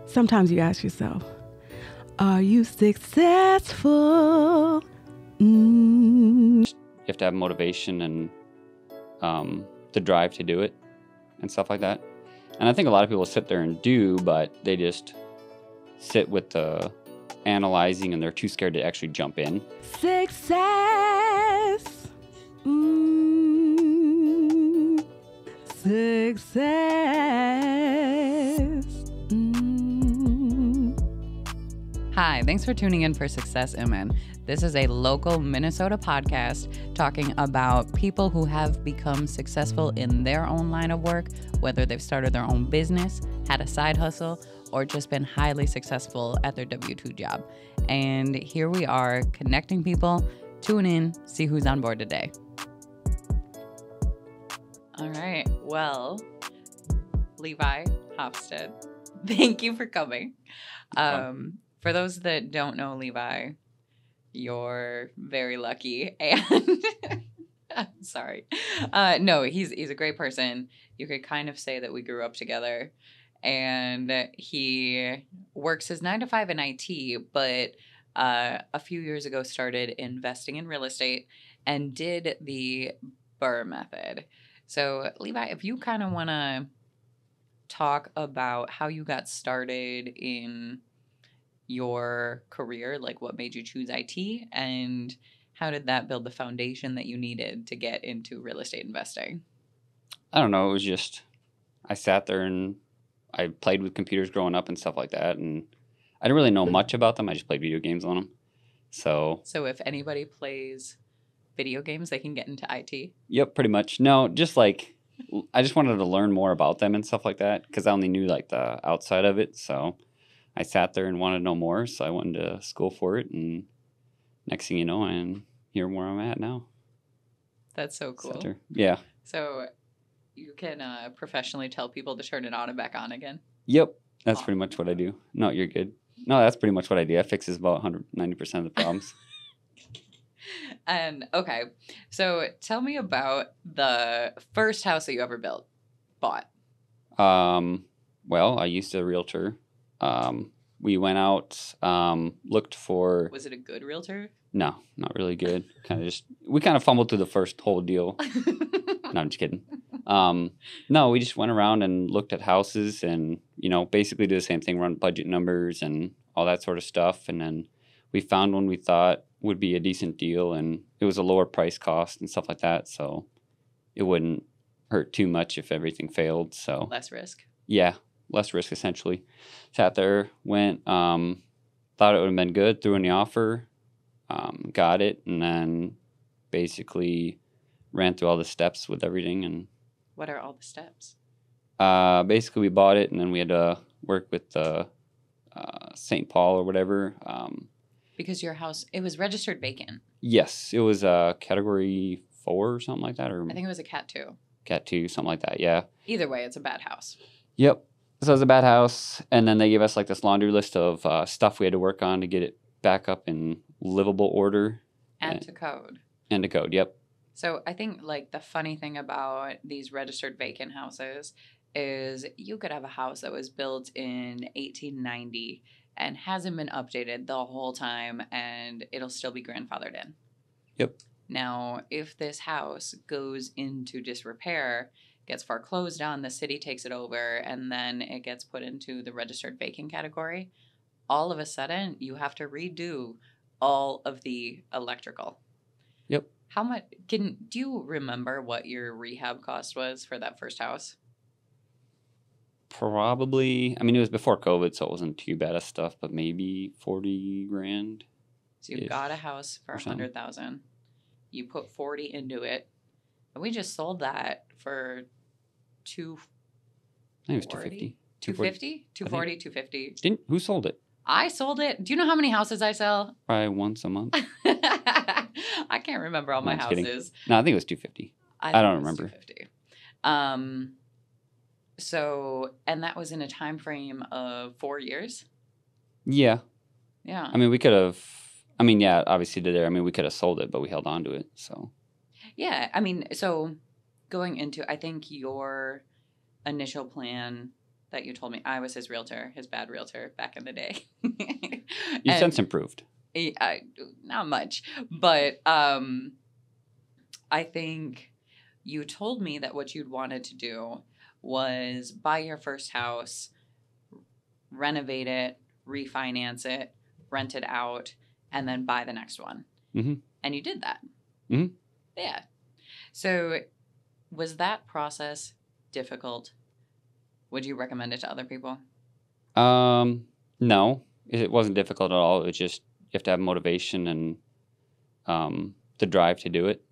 Sometimes you ask yourself, are you successful? You have to have motivation and the drive to do it and stuff like that. And I think a lot of people sit there and do, but they just sit with the analyzing and they're too scared to actually jump in. Success. Success. Hi, thanks for tuning in for Success Women. This is a local Minnesota podcast talking about people who have become successful in their own line of work, whether they've started their own business, had a side hustle, or just been highly successful at their W-2 job. And here we are connecting people. Tune in, see who's on board today. All right, well, Levi, Hafstad, thank you for coming. For those that don't know Levi, you're very lucky, and I'm sorry. No, he's a great person. You could kind of say that we grew up together, and he works his 9 to 5 in IT, but a few years ago started investing in real estate and did the BRRRR method. So, Levi, if you kind of want to talk about how you got started in your career, like what made you choose IT, and how did that build the foundation that you needed to get into real estate investing? I don't know. It was just, I sat there and I played with computers growing up and stuff like that. And I didn't really know much about them. I just played video games on them. So if anybody plays video games, they can get into IT? Yep, pretty much. No, just like, I just wanted to learn more about them and stuff like that because I only knew like the outside of it. So I sat there and wanted to know more, so I went to school for it, and next thing you know, I'm here where I'm at now. That's so cool. Center. Yeah. So you can professionally tell people to turn it on and back on again? Yep, that's pretty much what I do. No, you're good. No, that's pretty much what I do. I fixes about 190% of the problems. And, okay, so tell me about the first house that you ever bought. Well, I used to realtor. We went out, looked for... Was it a good realtor? No, not really good. We kind of fumbled through the first whole deal. No, I'm just kidding. No, we just went around and looked at houses and, basically did the same thing, run budget numbers and all that sort of stuff. And then we found one we thought would be a decent deal, and it was a lower price cost and stuff like that. So it wouldn't hurt too much if everything failed. So less risk. Yeah. Less risk, essentially. Sat there, went, thought it would have been good, threw in the offer, got it, and then basically ran through all the steps with everything. And what are all the steps? Basically, we bought it, and then we had to work with the St. Paul or whatever. Because your house, it was registered vacant. Yes, it was Category 4 or something like that. Or I think it was a Cat 2. Cat 2, something like that, yeah. Either way, it's a bad house. Yep. So it was a bad house, and then they gave us like this laundry list of stuff we had to work on to get it back up in livable order. And to code. And to code, yep. So I think like the funny thing about these registered vacant houses is you could have a house that was built in 1890 and hasn't been updated the whole time, and it'll still be grandfathered in. Yep. Now, if this house goes into disrepair, gets foreclosed on, the city takes it over, and then it gets put into the registered vacant category, all of a sudden you have to redo all of the electrical. Yep. How much do you remember what your rehab cost was for that first house? Probably, it was before COVID, so it wasn't too bad of stuff, but maybe 40 grand. So you got a house for $100,000. You put 40 into it, and we just sold that for I think it was 250. 250? 240, 250. Who sold it? I sold it. Do you know how many houses I sell? Probably once a month. I can't remember all my houses. Kidding. No, I think it was 250. I don't remember. 250. So, and that was in a time frame of 4 years? Yeah. Yeah. We could have, yeah, obviously we could have sold it, but we held on to it, so. Yeah, so going into, I think your initial plan that you told me. I was his realtor, his bad realtor back in the day. You've since improved. Not much, but I think you told me that what you'd wanted to do was buy your first house, renovate it, refinance it, rent it out, and then buy the next one. Mm-hmm. And you did that. Mm-hmm. Yeah. So was that process difficult? Would you recommend it to other people? No, it wasn't difficult at all. It was just you have to have motivation and the drive to do it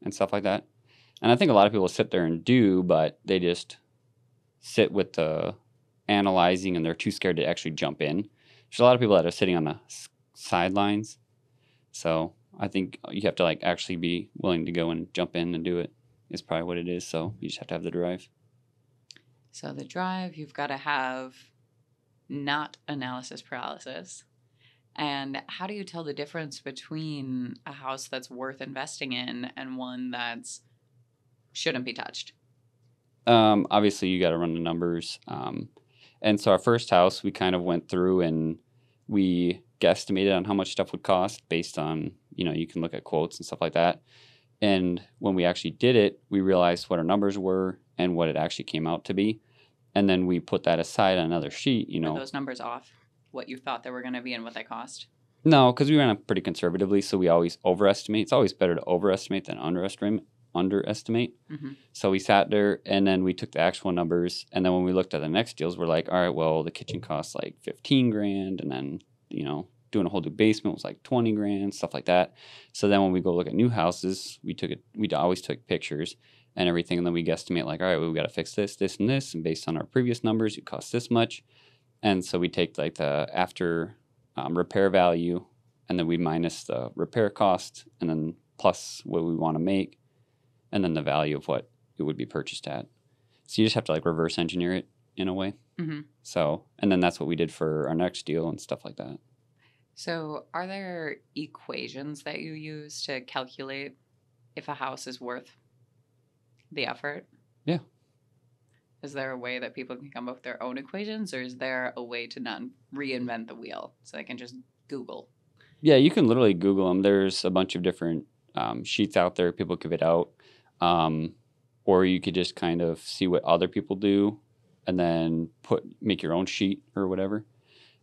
and stuff like that. And I think a lot of people sit there and do, but they just sit with the analyzing and they're too scared to actually jump in. There's a lot of people that are sitting on the sidelines. So I think you have to like actually be willing to go and jump in and do it is probably what it is. So you just have to have the drive. So the drive, you've got to have not analysis paralysis. And how do you tell the difference between a house that's worth investing in and one that's shouldn't be touched? Obviously, you got to run the numbers. And so our first house, we kind of went through and we guesstimated on how much stuff would cost based on, you can look at quotes and stuff like that. And when we actually did it, we realized what our numbers were and what it actually came out to be. And then we put that aside on another sheet, Were those numbers off? What you thought they were going to be and what they cost? No, because we ran it pretty conservatively, so we always overestimate. It's always better to overestimate than underestimate. Mm-hmm. So we sat there, and then we took the actual numbers, and then when we looked at the next deals, we're like, all right, well, the kitchen costs like $15,000, and then, doing a whole new basement was like $20,000, stuff like that. So then when we go look at new houses, we always took pictures and everything, and then we guesstimate like, all right, well, we got to fix this, this, and this, and based on our previous numbers, it costs this much. And so we take like the after repair value, and then we minus the repair cost, and then plus what we want to make, and then the value of what it would be purchased at. So you just have to like reverse engineer it in a way. Mm-hmm. So, and then that's what we did for our next deal and stuff like that. So are there equations that you use to calculate if a house is worth the effort? Yeah. Is there a way that people can come up with their own equations, or is there a way to not reinvent the wheel so they can just Google? Yeah, you can literally Google them. There's a bunch of different sheets out there people give it out. Or you could just kind of see what other people do and then make your own sheet or whatever.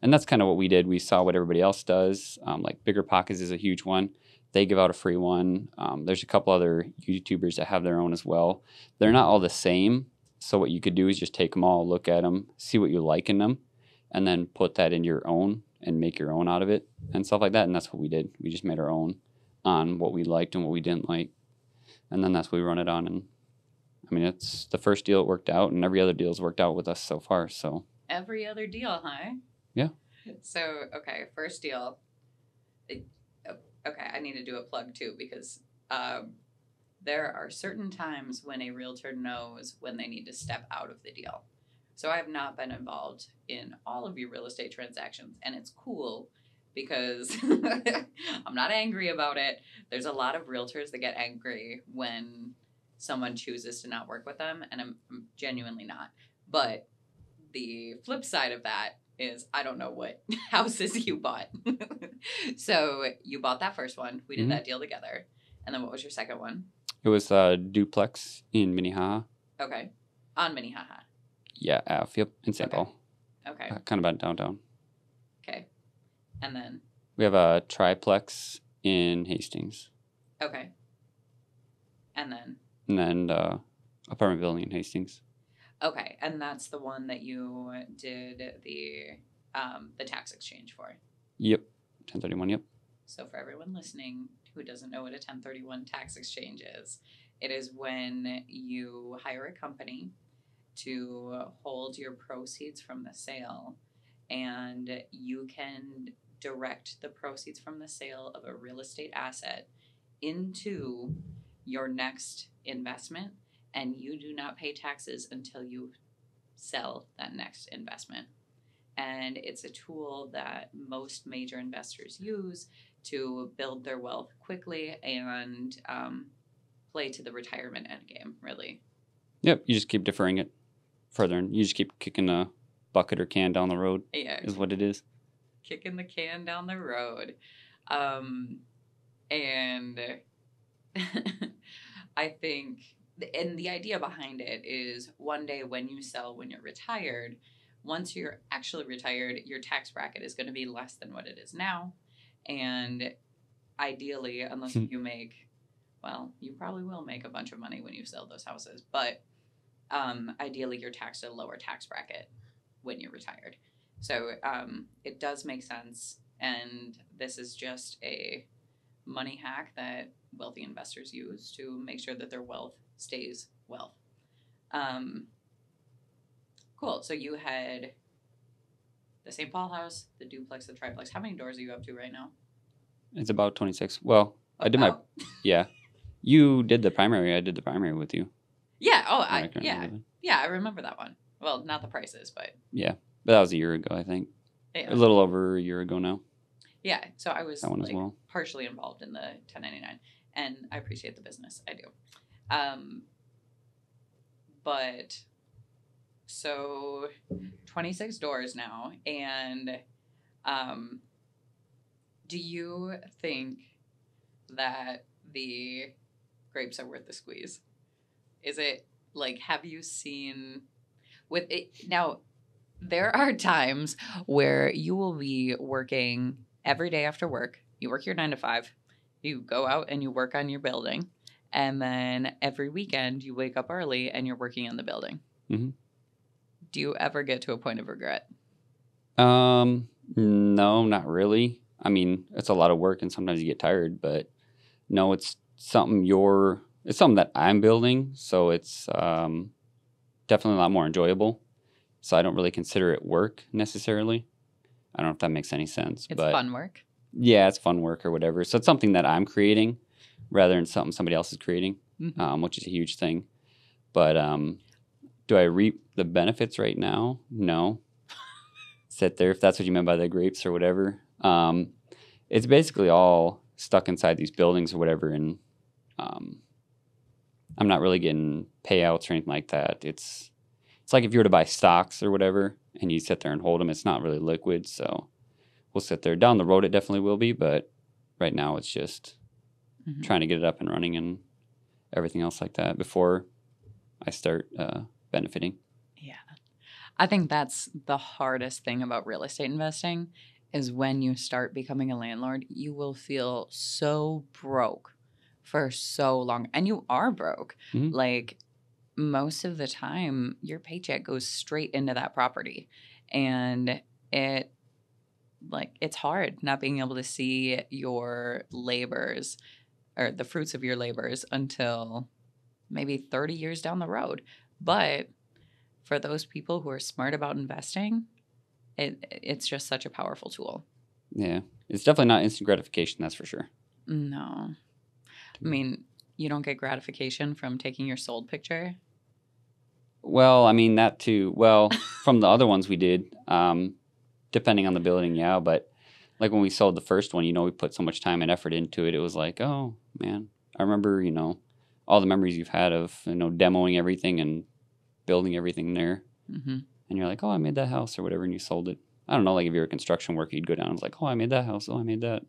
And that's kind of what we did. We saw what everybody else does. Like Bigger Pockets is a huge one. They give out a free one. There's a couple other YouTubers that have their own as well. They're not all the same. So what you could do is just take them all, look at them, see what you like in them, and then put that in your own and make your own out of it and stuff like that. And that's what we did. We just made our own on what we liked and what we didn't like. And then that's what we run it on. And I mean, it's the first deal it worked out, and every other deal's worked out with us so far. So every other deal, huh? Yeah. So, okay, first deal. Okay, I need to do a plug too, because there are certain times when a realtor knows when they need to step out of the deal. So I have not been involved in all of your real estate transactions, and it's cool because I'm not angry about it. There's a lot of realtors that get angry when someone chooses to not work with them, and I'm genuinely not. But the flip side of that is I don't know what houses you bought. So you bought that first one. We did that deal together. And then what was your second one? It was a duplex in Minnehaha. Okay. On Minnehaha. Yeah, yep, in St. Paul. Okay. Kind of about downtown. Okay. And then? We have a triplex in Hastings. Okay. And then? And then apartment building in Hastings. Okay, and that's the one that you did the tax exchange for? Yep, 1031, yep. So for everyone listening who doesn't know what a 1031 tax exchange is, it is when you hire a company to hold your proceeds from the sale, and you can direct the proceeds from the sale of a real estate asset into your next investment, and you do not pay taxes until you sell that next investment. And it's a tool that most major investors use to build their wealth quickly and play to the retirement endgame, really. Yep, you just keep deferring it. further in. You just keep kicking a bucket or can down the road Yeah. is what it is. Kicking the can down the road. And I think, and the idea behind it is one day when you sell, when you're retired, once you're actually retired, your tax bracket is going to be less than what it is now. And ideally, unless you make, well, you probably will make a bunch of money when you sell those houses, but ideally you're taxed at a lower tax bracket when you're retired. So it does make sense. And this is just a money hack that wealthy investors use to make sure that their wealth stays wealth. Cool. So you had the St. Paul house, the duplex, the triplex. How many doors are you up to right now? It's about 26. Well, I did yeah. You did the primary. I did the primary with you. Yeah. Oh, Yeah, I remember that one. Well, not the prices, but. Yeah. But that was a year ago, I think. Yeah. A little over a year ago now. Yeah. So I was that one as well. Partially involved in the 1099, and I appreciate the business. I do. But so 26 doors now, and do you think that the grapes are worth the squeeze? Is it like, have you seen with it now? There are times where you will be working every day after work. You work your 9 to 5, you go out and you work on your building, and then every weekend you wake up early and you're working on the building. Mm-hmm. Do you ever get to a point of regret? No, not really. I mean, it's a lot of work and sometimes you get tired, but no, it's something that I'm building. So it's definitely a lot more enjoyable. So I don't really consider it work necessarily. I don't know if that makes any sense. It's but fun work. Yeah, it's fun work or whatever. So it's something that I'm creating rather than something somebody else is creating, which is a huge thing. But do I reap the benefits right now? No. Sit there, if that's what you meant by the grapes or whatever. It's basically all stuck inside these buildings or whatever, and I'm not really getting payouts or anything like that. It's like if you were to buy stocks or whatever, and you sit there and hold them, it's not really liquid, so we'll sit there. Down the road, it definitely will be, but right now it's just trying to get it up and running and everything else like that before I start benefiting. Yeah. I think that's the hardest thing about real estate investing is when you start becoming a landlord, you will feel so broke for so long. And you are broke. Mm-hmm. Like most of the time, your paycheck goes straight into that property. And it's hard not being able to see your labors or the fruits of your labors until maybe 30 years down the road. But for those people who are smart about investing, it's just such a powerful tool. Yeah. It's definitely not instant gratification, that's for sure. No. I mean, you don't get gratification from taking your sold picture? Well, I mean, that too. Well, from the other ones we did, depending on the building, yeah. But like when we sold the first one, we put so much time and effort into it. It was like, oh, man. I remember, all the memories you've had of, demoing everything and building everything there. Mm-hmm. And you're like, oh, I made that house or whatever, and you sold it. I don't know, like if you're a construction worker, you'd go down and it's like, oh, I made that house. Oh, I made that,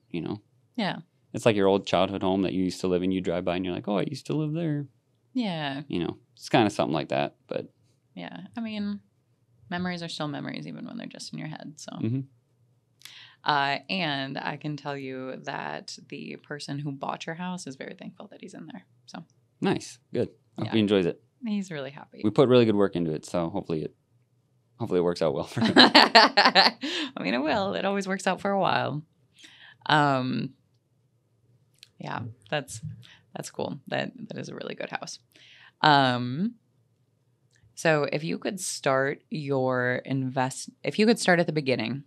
Yeah. It's like your old childhood home that you used to live in. You drive by and you're like, oh, I used to live there. Yeah. It's kind of something like that. But yeah, I mean, memories are still memories even when they're just in your head. So, and I can tell you that the person who bought your house is very thankful that he's in there. So nice. Good. I hope he enjoys it. He's really happy. We put really good work into it, so hopefully it works out well for him. I mean, it will. It always works out for a while. Yeah, that's cool. That is a really good house. So if you could start if you could start at the beginning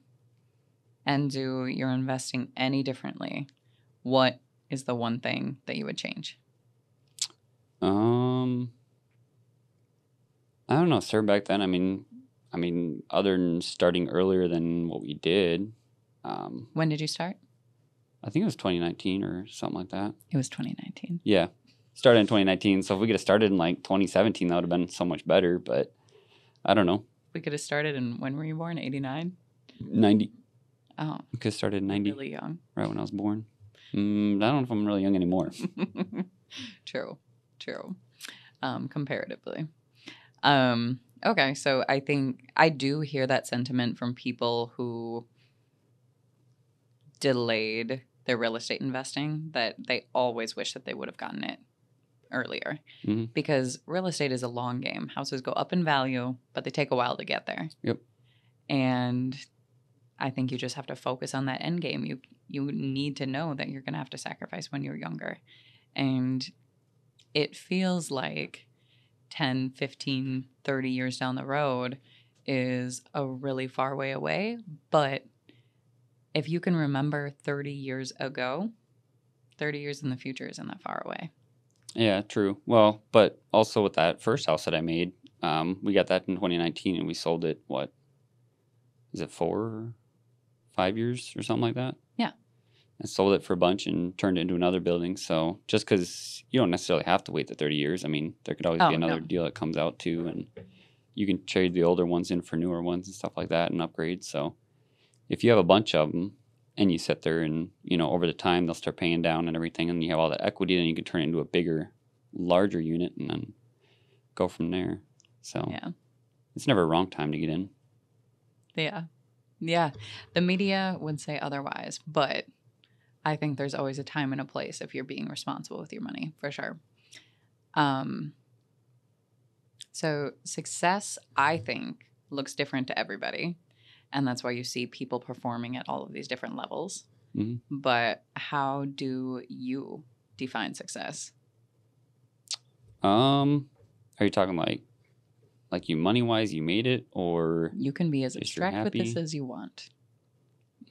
and do your investing any differently, what is the one thing that you would change? I don't know, sir. Back then, I mean, other than starting earlier than what we did. When did you start? I think it was 2019 or something like that. It was 2019. Yeah, started in 2019. So if we could have started in like 2017, that would have been so much better. But I don't know. We could have started in, when were you born? 89? 90. Oh, We could have started in 90, really young. right when I was born. I don't know if I'm really young anymore. True. Comparatively. Okay, so I think I do hear that sentiment from people who delayed their real estate investing, that they always wish that they would have gotten it earlier. Mhm. Because real estate is a long game. Houses go up in value, but they take a while to get there. Yep. And I think you just have to focus on that end game. You need to know that you're going to have to sacrifice when you're younger. And it feels like 10, 15, 30 years down the road is a really far way away. But if you can remember 30 years ago, 30 years in the future isn't that far away. Yeah, true. Well, but also with that first house that I made, we got that in 2019 and we sold it, what, is it 4 or 5 years or something like that? Yeah. And sold it for a bunch and turned it into another building. So just because you don't necessarily have to wait the 30 years. I mean, there could always be another deal that comes out too. And you can trade the older ones in for newer ones and stuff like that and upgrade. So if you have a bunch of them and you sit there and, over the time they'll start paying down and everything and you have all that equity, then you can turn it into a bigger, larger unit and then go from there. So yeah, it's never a wrong time to get in. Yeah. The media would say otherwise, but I think there's always a time and a place if you're being responsible with your money, for sure. So success, I think, looks different to everybody. And that's why you see people performing at all of these different levels. Mm-hmm. But how do you define success? Are you talking like you money-wise, you made it, or you can be as just you're abstract with this happy? as you want.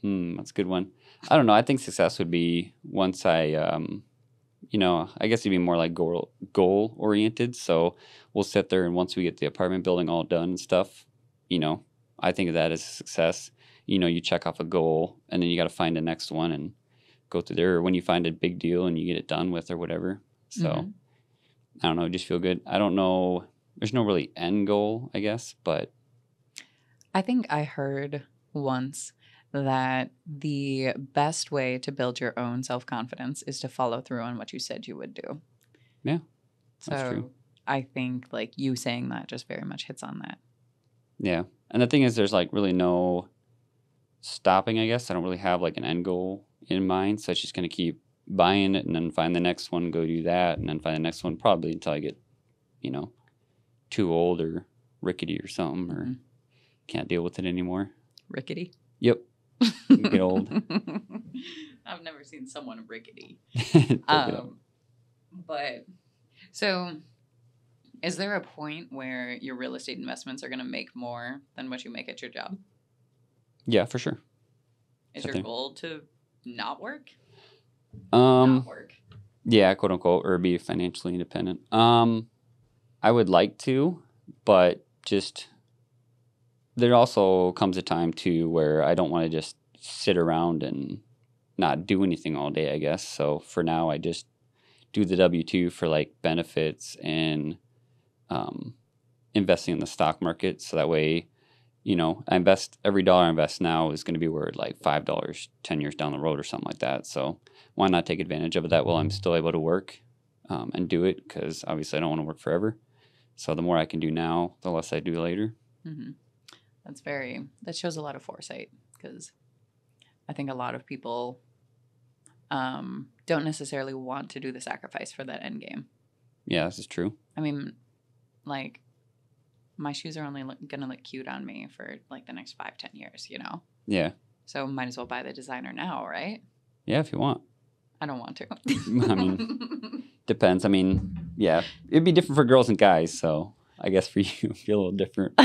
That's a good one. I don't know. I think success would be once I, I guess it'd be more like goal oriented. So we'll sit there and once we get the apartment building all done and stuff, I think of that as a success. You check off a goal and then you got to find the next one and go through there. Or when you find a big deal and you get it done with or whatever. So I don't know, just feel good. I don't know. There's no really end goal, I guess, but I think I heard once that the best way to build your own self-confidence is to follow through on what you said you would do. Yeah, that's true. I think like you saying that just very much hits on that. Yeah. And the thing is, there's like really no stopping, I guess. I don't really have like an end goal in mind. So it's just going to keep buying it and then find the next one, go do that, and then find the next one probably until I get, too old or rickety or something or can't deal with it anymore. Rickety? Yep. Get old. I've never seen someone rickety. But so is there a point where your real estate investments are going to make more than what you make at your job? Yeah, for sure. Is your goal to not work? Not work. Yeah, quote unquote, or be financially independent. I would like to, but just there also comes a time too where I don't want to just sit around and not do anything all day, I guess. So for now, I just do the W-2 for like benefits and investing in the stock market. So that way, I invest every dollar I invest now is going to be worth like $5 10 years down the road or something like that. So why not take advantage of that while I'm still able to work and do it? Because obviously I don't want to work forever. So the more I can do now, the less I do later. Mm-hmm. That shows a lot of foresight because I think a lot of people don't necessarily want to do the sacrifice for that end game. Yeah, this is true. I mean, like, my shoes are only going to look cute on me for like the next 5-10 years, Yeah. So might as well buy the designer now, right? Yeah, if you want. I don't want to. I mean, depends. I mean, yeah, it'd be different for girls and guys. So I guess for you, it'd be a little different.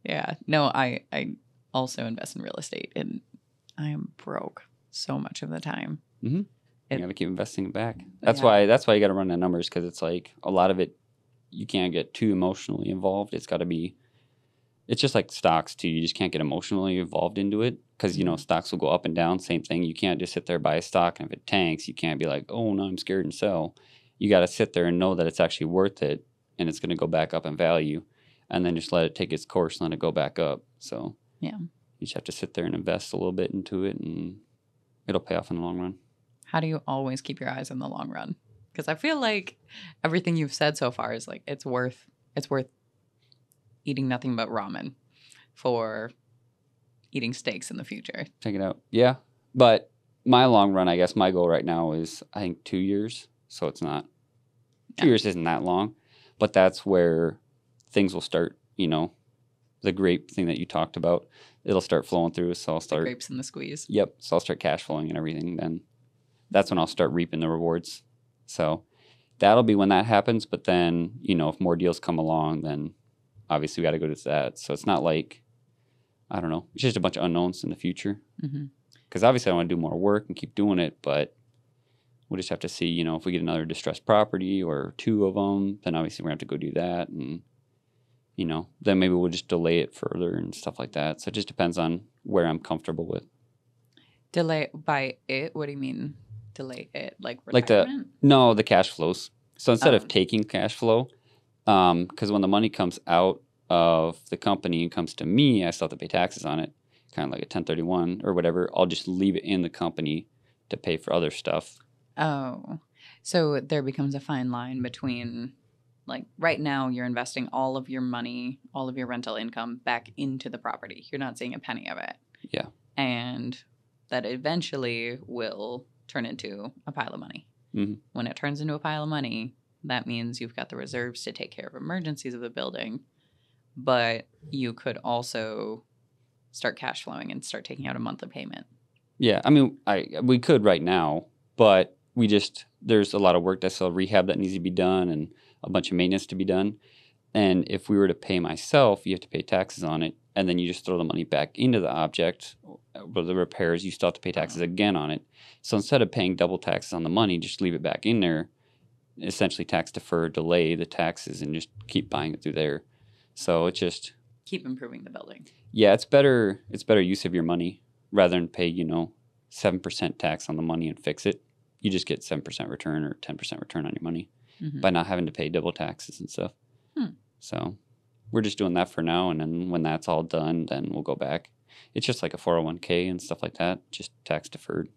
Yeah. No, I also invest in real estate and I am broke so much of the time. Mm-hmm. You got to keep investing it back. That's why you got to run the numbers because it's like a lot of it, you can't get too emotionally involved. It's got to be, it's just like stocks too. You just can't get emotionally involved into it because, stocks will go up and down. Same thing. You can't just sit there, buy a stock, and if it tanks, you can't be like, oh, no, I'm scared and sell. You got to sit there and know that it's actually worth it and it's going to go back up in value, and then just let it take its course and let it go back up. So Yeah. you just have to sit there and invest a little bit into it, and it'll pay off in the long run. How do you always keep your eyes on the long run? Because I feel like everything you've said so far is like it's worth eating nothing but ramen for eating steaks in the future. Check it out. Yeah. But my long run, I guess my goal right now is, I think, 2 years. So it's not, 2 years isn't that long, but that's where things will start, the grape thing that you talked about, it'll start flowing through. So I'll start. The grapes in the squeeze. Yep. So I'll start cash flowing and everything. Then that's when I'll start reaping the rewards. So that'll be when that happens. But then, if more deals come along, then obviously we got to go to that. So it's not like, I don't know, it's just a bunch of unknowns in the future. Because obviously I want to do more work and keep doing it, but we'll just have to see, if we get another distressed property or 2 of them, then obviously we're going to have to go do that. And, then maybe we'll just delay it further and stuff like that. So it just depends on where I'm comfortable with. Delay by it? What do you mean delay it? Like retirement? No, the cash flows. So instead of taking cash flow, because when the money comes out of the company and comes to me, I still have to pay taxes on it, kind of like a 1031 or whatever. I'll just leave it in the company to pay for other stuff. Oh, so there becomes a fine line between, like, right now you're investing all of your money, all of your rental income back into the property. You're not seeing a penny of it. Yeah. And that eventually will turn into a pile of money. When it turns into a pile of money, that means you've got the reserves to take care of emergencies of the building, but you could also start cash flowing and start taking out a monthly payment. Yeah, I mean, we could right now, but there's a lot of work, that's a rehab that needs to be done and a bunch of maintenance to be done. And if we were to pay myself, you have to pay taxes on it, and then you just throw the money back into the object. But the repairs, you still have to pay taxes again on it. So instead of paying double taxes on the money, just leave it back in there, essentially tax defer, delay the taxes, and just keep buying it through there. So it's just keep improving the building. Yeah, it's better use of your money rather than pay, 7% tax on the money and fix it. You just get 7% return or 10% return on your money by not having to pay double taxes and stuff. So we're just doing that for now, and then when that's all done, then we'll go back. It's just like a 401k and stuff like that, just tax deferred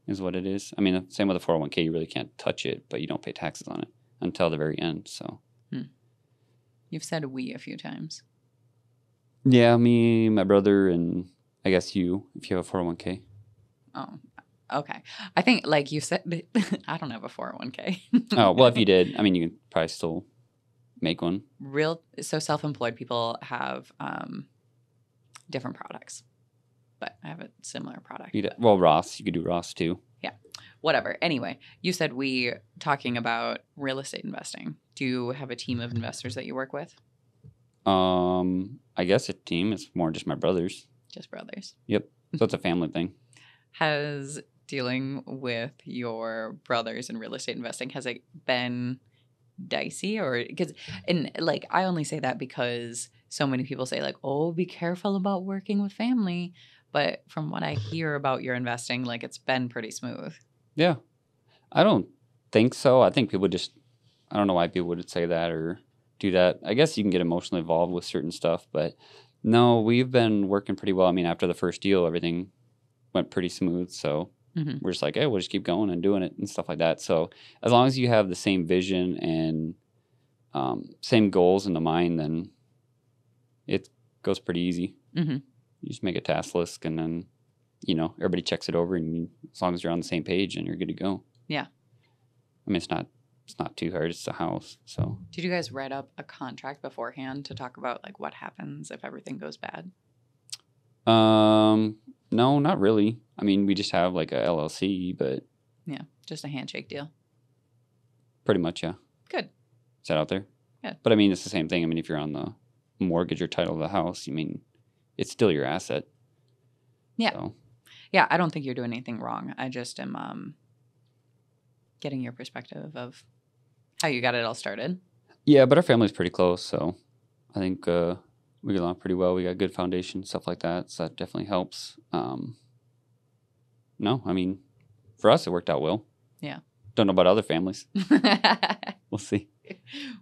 is what it is. I mean, same with a 401k, you really can't touch it, but you don't pay taxes on it until the very end. So You've said we a few times. Yeah, me, my brother, and I guess you, if you have a 401k. Oh, okay. I think, like you said, I don't have a 401k. Oh, well, if you did, I mean, you could probably still make one. So self-employed people have different products, but I have a similar product. Well, Ross, you could do Ross too. Yeah, whatever. Anyway, you said we talking about real estate investing. Do you have a team of investors that you work with? I guess a team. It's more just my brothers. Just brothers. Yep. So it's a family thing. Has dealing with your brothers in real estate investing, has it been dicey? Or I only say that because so many people say, like, oh, be careful about working with family. But from what I hear about your investing, like, it's been pretty smooth. Yeah. I don't think so. I think people I don't know why people would say that or do that. I guess you can get emotionally involved with certain stuff, but no, we've been working pretty well. I mean, after the first deal, everything went pretty smooth. So we're just like, hey, we'll just keep going and doing it and stuff like that. So as long as you have the same vision and same goals in the mind, then it goes pretty easy. You just make a task list, and then, everybody checks it over, and as long as you're on the same page, and you're good to go. Yeah. I mean, it's not too hard. It's a house. So did you guys write up a contract beforehand to talk about, like, what happens if everything goes bad? No, not really. I mean, we just have like a LLC, but yeah, just a handshake deal. Pretty much, yeah. Good. Is that out there? Yeah. But I mean, it's the same thing. I mean, if you're on the mortgage or title of the house, I mean, it's still your asset. Yeah. So. Yeah, I don't think you're doing anything wrong. I just am getting your perspective of how you got it all started. Yeah, but our family's pretty close, so I think we get along pretty well. We got good foundation, stuff like that, so that definitely helps. No, I mean, for us, it worked out well. Yeah. Don't know about other families. We'll see.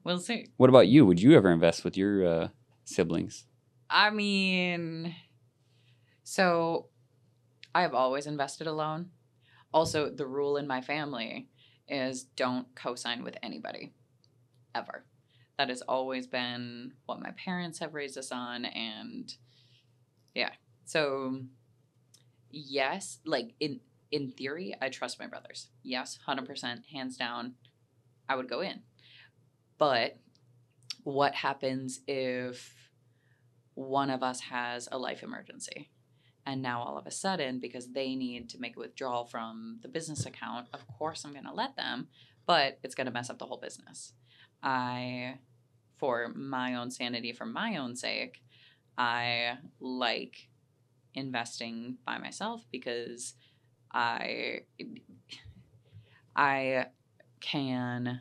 We'll see. What about you? Would you ever invest with your siblings? I mean, so I have always invested alone. Also, the rule in my family is don't co-sign with anybody, ever. That has always been what my parents have raised us on. And yeah, so yes, like in theory, I trust my brothers. Yes, 100%, hands down, I would go in. But what happens if one of us has a life emergency? And now all of a sudden, because they need to make a withdrawal from the business account, of course I'm going to let them, but it's going to mess up the whole business. For my own sanity, for my own sake, I like investing by myself because I can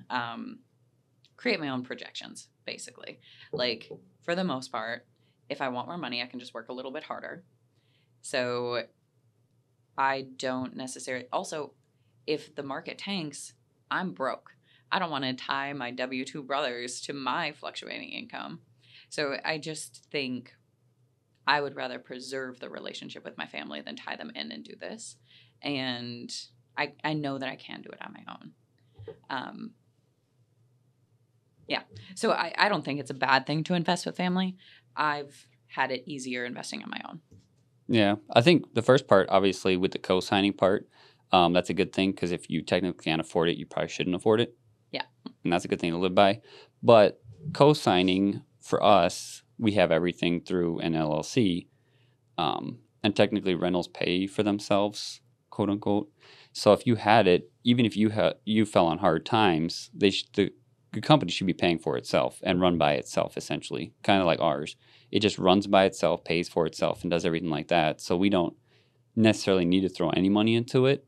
create my own projections, basically. Like, for the most part, if I want more money, I can just work a little bit harder. So I don't necessarily... Also, if the market tanks, I'm broke. I don't want to tie my W-2 brothers to my fluctuating income. So I just think I would rather preserve the relationship with my family than tie them in and do this. And I know that I can do it on my own. Yeah. So I don't think it's a bad thing to invest with family. I've had it easier investing on my own. Yeah. I think the first part, obviously, with the co-signing part, that's a good thing because if you technically can't afford it, you probably shouldn't afford it. Yeah. And that's a good thing to live by. But co-signing, for us, we have everything through an LLC. And technically rentals pay for themselves, quote unquote. So if you had it, even if you fell on hard times, the company should be paying for itself and run by itself, essentially, kind of like ours. It just runs by itself, pays for itself, and does everything like that. So we don't necessarily need to throw any money into it.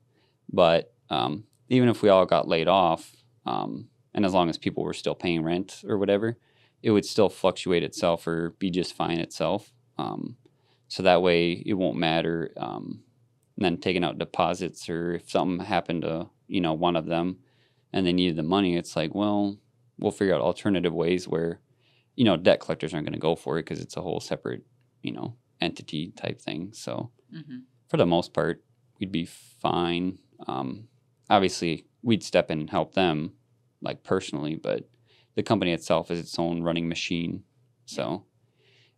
But even if we all got laid off, and as long as people were still paying rent or whatever, it would still fluctuate itself or be just fine itself. So that way it won't matter. And then taking out deposits, or if something happened to, one of them and they needed the money, it's like, well, we'll figure out alternative ways where, debt collectors aren't going to go for it because it's a whole separate, entity type thing. So for the most part, we'd be fine. Obviously, we'd step in and help them, like personally, but the company itself is its own running machine. So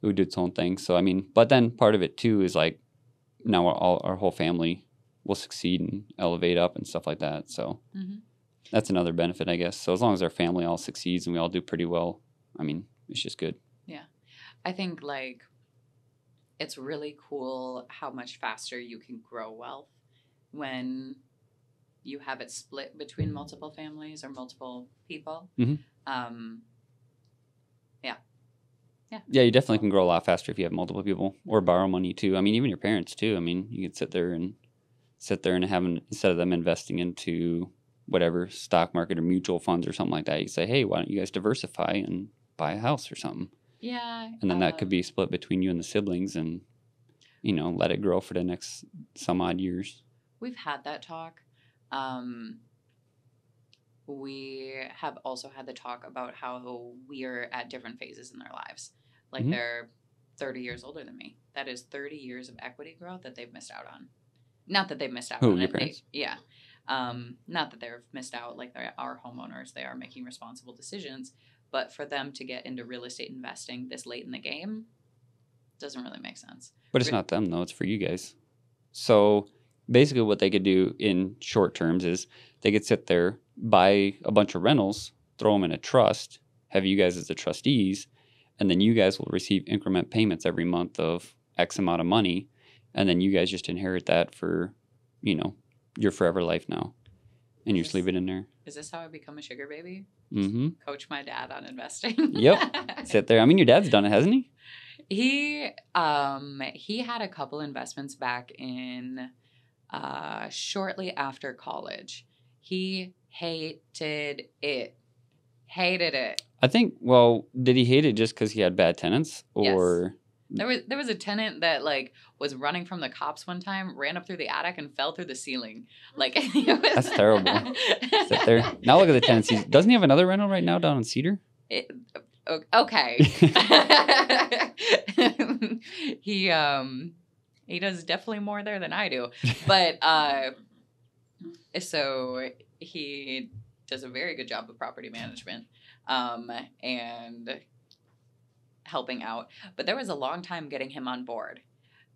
it would do its own thing. So, but then part of it too is like, now our whole family will succeed and elevate up and stuff like that. So that's another benefit, I guess. So as long as our family all succeeds and we all do pretty well, it's just good. Yeah. I think like it's really cool how much faster you can grow wealth when you have it split between multiple families or multiple people. Yeah, you definitely can grow a lot faster if you have multiple people, or borrow money too. Even your parents too. You could sit there and have, instead of them investing into whatever stock market or mutual funds or something like that, you say, hey, why don't you guys diversify and buy a house or something? Yeah. And then that could be split between you and the siblings and, let it grow for the next some odd years. We've had that talk. We have also had the talk about how we're at different phases in their lives. Like they're 30 years older than me. That is 30 years of equity growth that they've missed out on. Not that they've missed out on your it. parents? Yeah. Not that they've missed out. Like, they are homeowners. They are making responsible decisions. But for them to get into real estate investing this late in the game doesn't really make sense. But it's not them, though. It's for you guys. So basically what they could do in short terms is they could sit there, buy a bunch of rentals, throw them in a trust, have you guys as the trustees, and then you guys will receive increment payments every month of X amount of money, and then you guys just inherit that for, your forever life now, and you just leave it in there. Is this how I become a sugar baby? Mm-hmm. Coach my dad on investing. Yep. Sit there. Your dad's done it, hasn't he? He had a couple investments back in shortly after college. He hated it. I think, did he hate it just because he had bad tenants? Or There was a tenant that like was running from the cops one time, ran up through the attic and fell through the ceiling. Like it was, That's terrible. Sit there. Now look at the tenancies. Doesn't he have another rental right now down in Cedar? Okay. He does definitely more there than I do. But so he does a very good job of property management and helping out. But there was a long time getting him on board.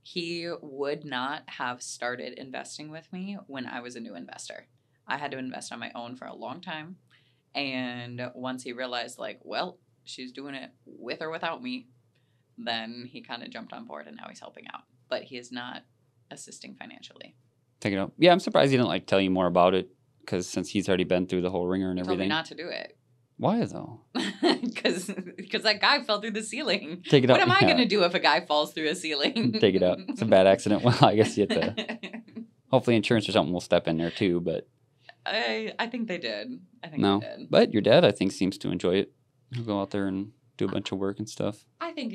He would not have started investing with me when I was a new investor. I had to invest on my own for a long time. And once he realized, like, well, she's doing it with or without me, then he kind of jumped on board and now he's helping out. But he is not assisting financially. Take it out. Yeah, I'm surprised he didn't like tell you more about it because since he's already been through the whole ringer and He told me everything. not to do it. Why though? Because that guy fell through the ceiling. Take it out. What am I going to do if a guy falls through a ceiling? Take it out. It's a bad accident. Well, I guess you have to. Hopefully, insurance or something will step in there too. But I think they did. They did. But your dad, I think, seems to enjoy it. He'll go out there and do a bunch of work and stuff. I think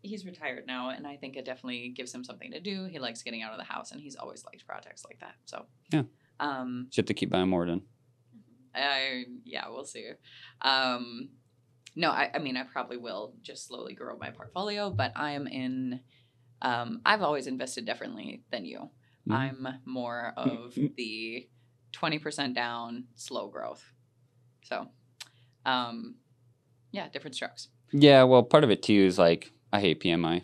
he's retired now, and I think it definitely gives him something to do. He likes getting out of the house, and he's always liked projects like that. So yeah, you have to keep buying more then. Yeah, we'll see. No, I mean, I probably will just slowly grow my portfolio, but I've always invested differently than you. Mm-hmm. I'm more of the 20% down, slow growth. So, yeah, different strokes. Yeah, well, part of it too is like, I hate PMI.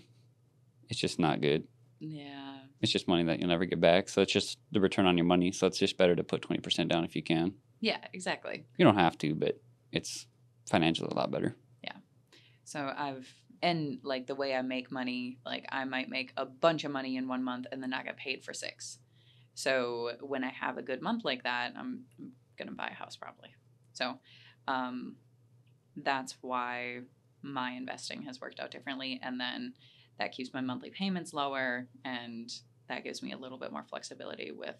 It's just not good. Yeah. It's just money that you'll never get back. So it's just the return on your money. So it's just better to put 20% down if you can. Yeah, exactly. You don't have to, but it's financially a lot better. Yeah. So and like the way I make money, like I might make a bunch of money in 1 month and then not get paid for 6. So when I have a good month like that, I'm going to buy a house probably. So that's why my investing has worked out differently. And then that keeps my monthly payments lower. And that gives me a little bit more flexibility with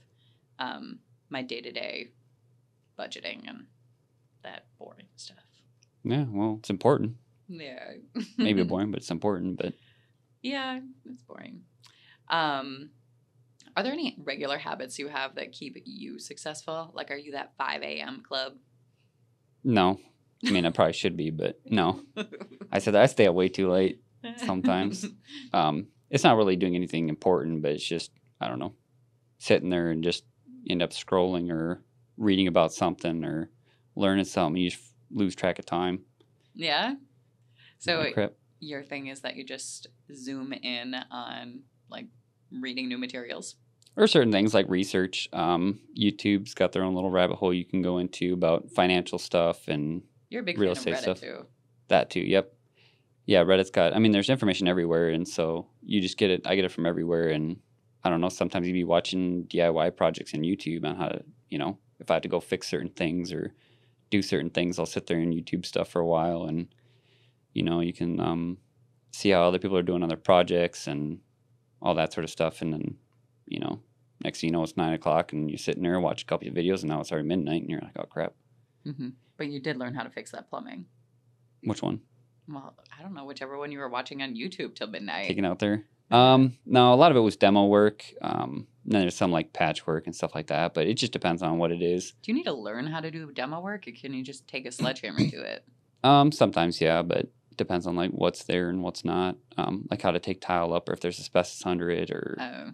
my day-to-day budgeting and that boring stuff. Yeah, well, it's important. Yeah. Maybe boring, but it's important. But yeah, it's boring. Are there any regular habits you have that keep you successful? Like, are you that 5 a.m. club? No. I mean, I probably should be, but no. I said I stay up way too late sometimes. It's not really doing anything important, but it's just, I don't know, sitting there and just end up scrolling or reading about something or learning something. You just lose track of time. Yeah? So your thing is that you just zoom in on, like, reading new materials? Or certain things like research. YouTube's got their own little rabbit hole you can go into about financial stuff and you're a big real fan of estate Reddit stuff. Too. That too, yep. Yeah, Reddit's got, I mean, there's information everywhere, and so you just get it. I get it from everywhere, and I don't know, sometimes you'd be watching DIY projects on YouTube on how to, if I had to go fix certain things or do certain things, I'll sit there and YouTube stuff for a while, and, you can see how other people are doing on their projects and all that sort of stuff, and then, next thing you know, it's 9 o'clock, and you're sitting there, watch a couple of videos, and now it's already midnight, and you're like, oh, crap. Mm-hmm. But you did learn how to fix that plumbing. Which one? Well, I don't know, whichever one you were watching on YouTube till midnight. Taking out there? No, a lot of it was demo work. Then there's some like patchwork and stuff like that, but it just depends on what it is. Do you need to learn how to do demo work, or can you just take a sledgehammer to it? Sometimes, yeah, but it depends on like what's there and what's not. Like how to take tile up or if there's asbestos under it or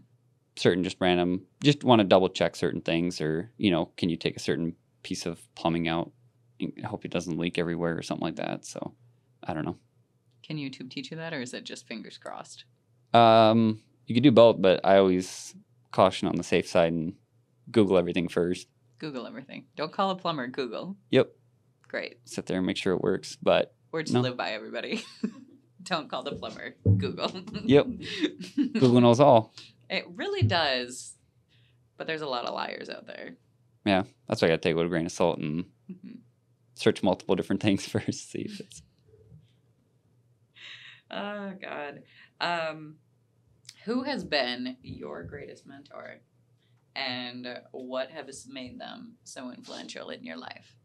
certain just random, just want to double check certain things or, can you take a certain piece of plumbing out and hope it doesn't leak everywhere or something like that. So I don't know. Can YouTube teach you that, or is it just fingers crossed? You could do both, but I always caution on the safe side and Google everything first. Google everything. Don't call a plumber. Google. Yep. Great. Sit there and make sure it works, but words to live by, everybody. Don't call the plumber. Google. Yep. Google knows all. It really does, but there's a lot of liars out there. Yeah, that's why I got to take it with a grain of salt and search multiple different things first, see if it's. Oh, God. Who has been your greatest mentor, and what has made them so influential in your life?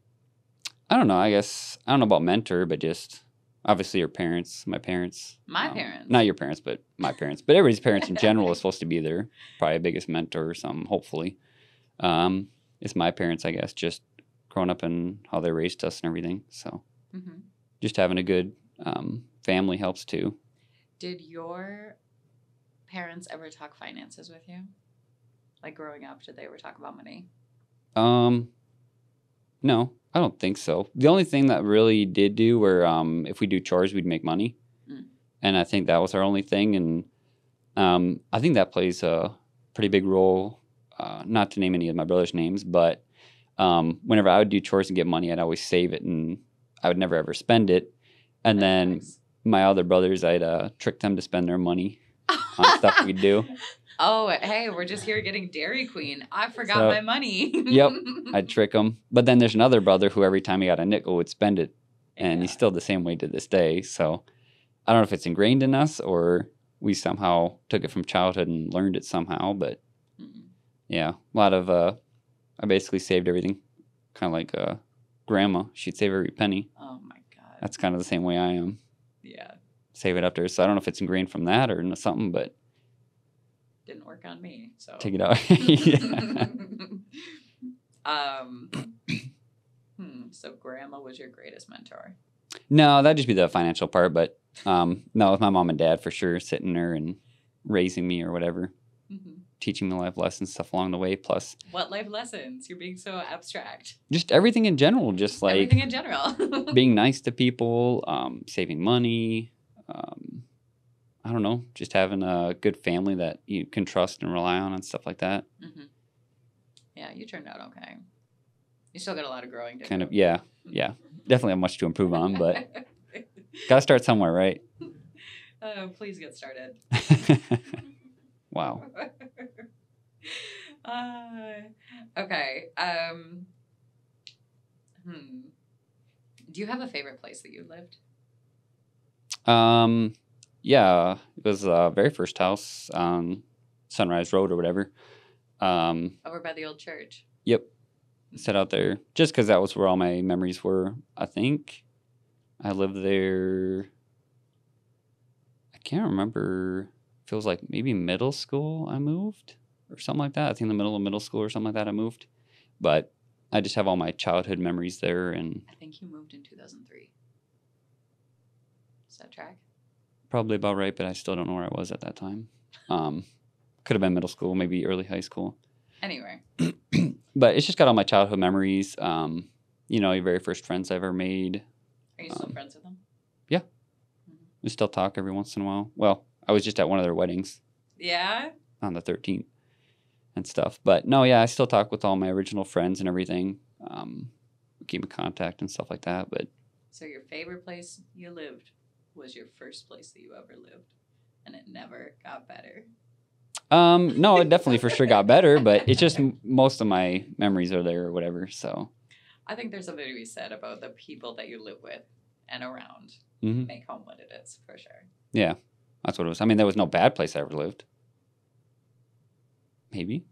I don't know. I guess, I don't know about mentor, but just Obviously, your parents, my parents. My parents. Not your parents, but my parents. But everybody's parents in general is supposed to be their probably biggest mentor or something, hopefully. It's my parents, I guess, just growing up and how they raised us and everything. So Mm-hmm. just having a good family helps too. Did your parents ever talk finances with you? Like growing up, did they ever talk about money? No, I don't think so. The only thing that really did do were if we do chores, we'd make money. Mm. And I think that was our only thing. And I think that plays a pretty big role, not to name any of my brother's names, but whenever I would do chores and get money, I'd always save it and I would never ever spend it. And That's then nice. my other brothers, I'd trick them to spend their money on stuff we'd do. Oh, hey, we're just here getting Dairy Queen. I forgot So- my money. Yep, I'd trick them. But then there's another brother who every time he got a nickel would spend it. And he's still the same way to this day. So I don't know if it's ingrained in us or we somehow took it from childhood and learned it somehow. But Mm-mm. yeah, a lot of, I basically saved everything. Kind of like grandma. She'd save every penny. Oh my God. That's kind of the same way I am. Yeah. Save it up there. So I don't know if it's ingrained from that or something, but Didn't work on me. So take it out. Yeah. So grandma was your greatest mentor. No, that'd just be the financial part. But no, with my mom and dad for sure, sitting there and raising me or whatever, Mm-hmm. teaching me life lessons, stuff along the way. Plus What life lessons? You're being so abstract. just everything in general, just like Everything in general. being nice to people, saving money. I don't know, just having a good family that you can trust and rely on and stuff like that. Mm-hmm. Yeah, you turned out okay. You still got a lot of growing to Kind do. of, yeah. Definitely have much to improve on, but gotta start somewhere, right? Please get started. Wow. Okay. Do you have a favorite place that you lived? Yeah, it was very first house on Sunrise Road or whatever. Over by the old church. Yep. Set out there just because that was where all my memories were. I think I lived there. I can't remember. Feels like maybe middle school I moved or something like that. I think in the middle of middle school or something like that I moved. But I just have all my childhood memories there, and I think you moved in 2003. Does that track? probably about right, but I still don't know where I was at that time. Could have been middle school, maybe early high school. Anyway. But it's just got all my childhood memories. Your very first friends I ever made. Are you still friends with them? Yeah. Mm-hmm. We still talk every once in a while. Well, I was just at one of their weddings Yeah? on the 13th and stuff. But no, yeah, I still talk with all my original friends and everything. We keep in contact and stuff like that. But So your favorite place you lived was your first place that you ever lived, and it never got better. no, it definitely for sure got better, but it's just most of my memories are there or whatever. So I think there's something to be said about the people that you live with and around. mhm. Make home what it is, for sure. Yeah, that's what it was. I mean, there was no bad place I ever lived. Maybe.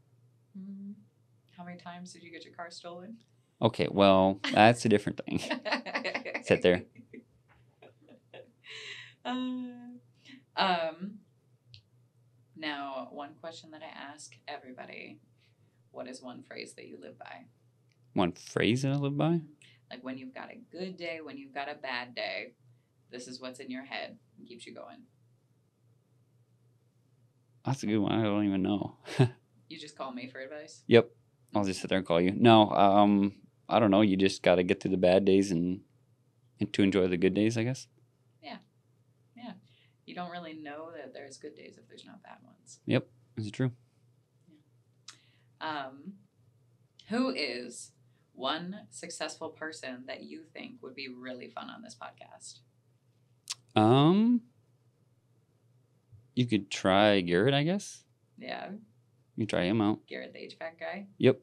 How many times did you get your car stolen? Okay, well, that's a different thing. Sit there. Now, one question that I ask everybody: what is one phrase that you live by? One phrase that I live by? Like when you've got a good day, when you've got a bad day, this is what's in your head and keeps you going. That's a good one. I don't even know. You just call me for advice? Yep. I'll just sit there and call you. No, I don't know. You just got to get through the bad days and to enjoy the good days, I guess. You don't really know that there's good days if there's not bad ones. Yep, that's true. Who is one successful person that you think would be really fun on this podcast? You could try Garrett, I guess. Yeah, You can try him out. Garrett the HVAC guy. Yep.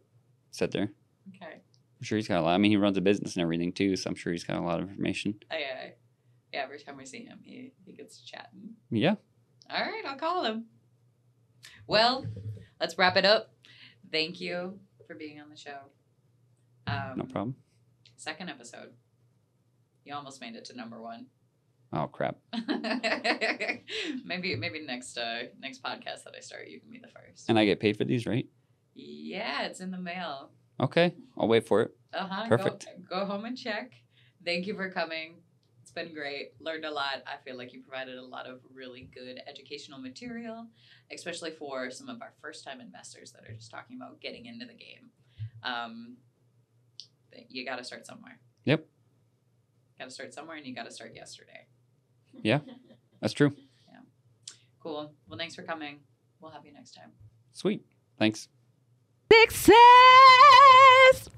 Sit there. Okay. I'm sure he's got a lot. I mean, he runs a business and everything too, so I'm sure he's got a lot of information. Yeah, every time we see him, he gets chatting. Yeah. All right, I'll call him. Well, let's wrap it up. Thank you for being on the show. No problem. Second episode. You almost made it to number 1. Oh, crap. maybe next podcast that I start, you can be the first. And I get paid for these, right? Yeah, it's in the mail. Okay. I'll wait for it. Perfect. Go home and check. Thank you for coming. It's been great. Learned a lot. I feel like you provided a lot of really good educational material, especially for some of our first-time investors that are just talking about getting into the game. You got to start somewhere. Yep. Got to start somewhere, and you got to start yesterday. Yeah, that's true. Yeah. Cool. Well, thanks for coming. We'll have you next time. Sweet. Thanks. Success.